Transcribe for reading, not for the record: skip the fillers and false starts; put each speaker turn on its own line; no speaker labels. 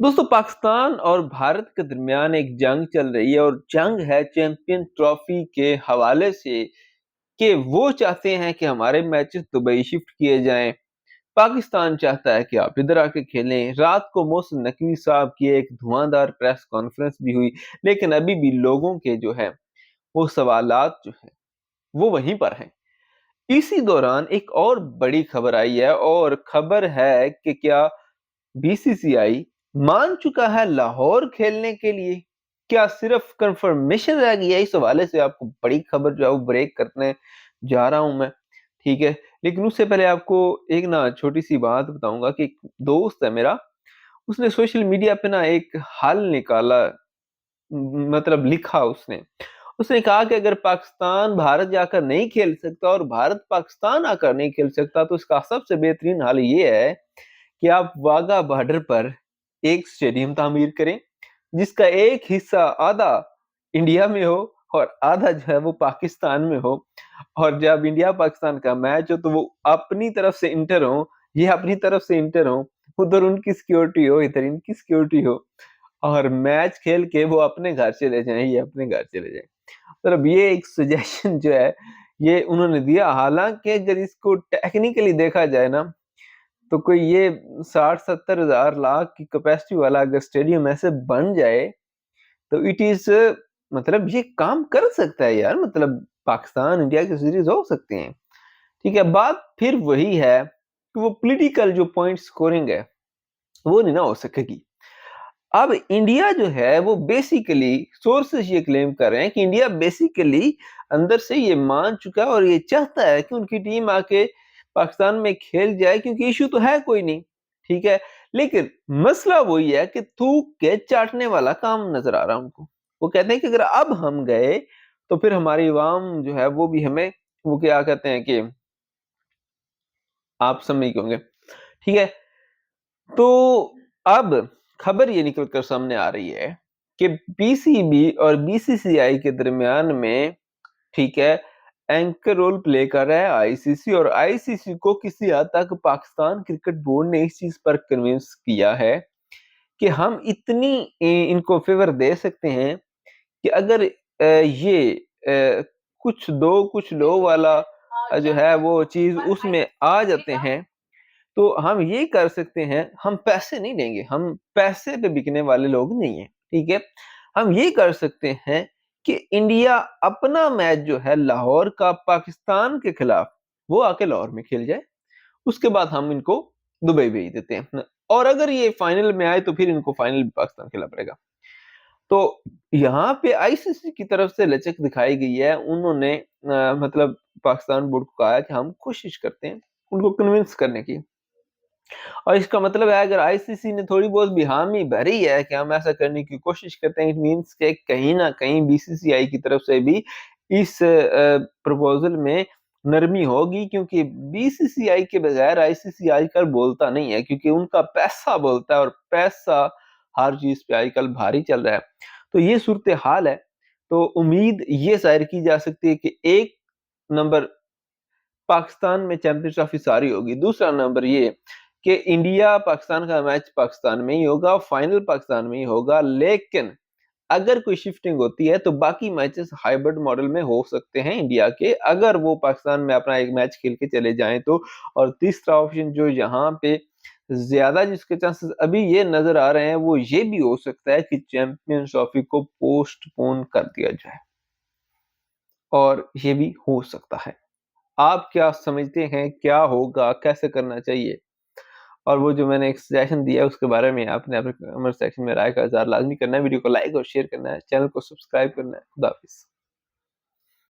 दोस्तों, पाकिस्तान और भारत के दरमियान एक जंग चल रही है और जंग है चैंपियन ट्रॉफी के हवाले से कि वो चाहते हैं कि हमारे मैचेस दुबई शिफ्ट किए जाएं। पाकिस्तान चाहता है कि आप इधर आके खेलें। रात को मोहसिन नकवी साहब की एक धुआंधार प्रेस कॉन्फ्रेंस भी हुई, लेकिन अभी भी लोगों के जो है वो सवालात जो है वो वहीं पर हैं। इसी दौरान एक और बड़ी खबर आई है और खबर है कि क्या बीसीसीआई मान चुका है लाहौर खेलने के लिए? क्या सिर्फ कंफर्मेशन रह गई है? इस हवाले से आपको बड़ी खबर जो है वो ब्रेक करने जा रहा हूं मैं। ठीक है, लेकिन उससे पहले आपको एक ना छोटी सी बात बताऊंगा कि एक दोस्त है मेरा, उसने सोशल मीडिया पे ना एक हल निकाला। मतलब लिखा उसने उसने कहा कि अगर पाकिस्तान भारत जाकर नहीं खेल सकता और भारत पाकिस्तान आकर नहीं खेल सकता तो इसका सबसे बेहतरीन हल ये है कि आप वाघा बॉर्डर पर एक स्टेडियम तामीर करें, जिसका एक हिस्सा आधा इंडिया में हो और आधा जो है वो पाकिस्तान में हो। और जब इंडिया पाकिस्तान का मैच हो तो वो अपनी तरफ से इंटर हो, ये अपनी तरफ से इंटर हो, उधर उनकी सिक्योरिटी हो, इधर इनकी सिक्योरिटी हो, और मैच खेल के वो अपने घर चले जाएं, ये अपने घर चले जाएं। मतलब ये एक सजेशन जो है ये उन्होंने दिया। हालांकि अगर इसको टेक्निकली देखा जाए ना, तो कोई ये 60-70 हजार लाख की कैपेसिटी वाला अगर स्टेडियम ऐसे बन जाए तो इट इज मतलब ये काम कर सकता है यार। मतलब पाकिस्तान इंडिया की सीरीज हो सकती है। ठीक है, बात फिर वही है कि वो पॉलिटिकल जो पॉइंट स्कोरिंग है वो नहीं ना हो सकेगी। अब इंडिया जो है वो बेसिकली सोर्सेस ये क्लेम कर रहे हैं कि इंडिया बेसिकली अंदर से ये मान चुका है और ये चाहता है कि उनकी टीम आके पाकिस्तान में खेल जाए, क्योंकि इशू तो है कोई नहीं। ठीक है, लेकिन मसला वही है कि थूक के चाटने वाला काम नजर आ रहा है उनको। वो कहते हैं कि अगर अब हम गए तो फिर हमारी अवाम जो है वो भी हमें, वो क्या कहते हैं कि आप समझ गए होंगे। ठीक है, तो अब खबर ये निकल कर सामने आ रही है कि पीसीबी और बीसीसीआई के दरमियान में, ठीक है, एंकर रोल प्ले कर रहा है आईसीसी, और आईसीसी को किसी हद तक पाकिस्तान क्रिकेट बोर्ड ने इस चीज पर कन्विंस किया है कि हम इतनी इनको फेवर दे सकते हैं कि अगर ये कुछ लो वाला जो है वो चीज उसमें आ जाते हैं तो हम ये कर सकते हैं। हम पैसे नहीं लेंगे, हम पैसे पे बिकने वाले लोग नहीं हैं। ठीक है, हम ये कर सकते हैं कि इंडिया अपना मैच जो है लाहौर का पाकिस्तान के खिलाफ वो आके लाहौर में खेल जाए, उसके बाद हम इनको दुबई भेज देते हैं, और अगर ये फाइनल में आए तो फिर इनको फाइनल भी पाकिस्तान खेलना पड़ेगा। तो यहाँ पे आईसीसी की तरफ से लचक दिखाई गई है। उन्होंने मतलब पाकिस्तान बोर्ड को कहा है कि हम कोशिश करते हैं उनको कन्विंस करने की। और इसका मतलब है अगर आईसीसी ने थोड़ी बहुत भी हामी भरी है कि हम ऐसा करने की कोशिश करते हैं, इट मींस कि कहीं ना कहीं बीसीसीआई की तरफ से भी इस प्रपोजल में नरमी होगी, क्योंकि बीसीसीआई के बगैर आईसीसी आजकल बोलता नहीं है, क्योंकि उनका पैसा बोलता है और पैसा हर चीज पे आजकल भारी चल रहा है। तो ये सूरत हाल है। तो उम्मीद ये जाहिर की जा सकती है कि एक नंबर पाकिस्तान में चैंपियंस ट्रॉफी सारी होगी, दूसरा नंबर ये कि इंडिया पाकिस्तान का मैच पाकिस्तान में ही होगा, फाइनल पाकिस्तान में ही होगा। लेकिन अगर कोई शिफ्टिंग होती है तो बाकी मैचेस हाइब्रिड मॉडल में हो सकते हैं इंडिया के, अगर वो पाकिस्तान में अपना एक मैच खेल के चले जाएं तो। और तीसरा ऑप्शन जो यहाँ पे ज्यादा जिसके चांसेस अभी ये नजर आ रहे हैं वो ये भी हो सकता है कि चैंपियंस ट्रॉफी को पोस्टपोन कर दिया जाए, और ये भी हो सकता है। आप क्या समझते हैं, क्या होगा, कैसे करना चाहिए? और वो जो मैंने एक सजेशन दिया उसके बारे में आपने अपने कमेंट सेक्शन में राय का इज़हार लाज़मी करना है, वीडियो को लाइक और शेयर करना है, चैनल को सब्सक्राइब करना है। खुदा हाफ़िज़।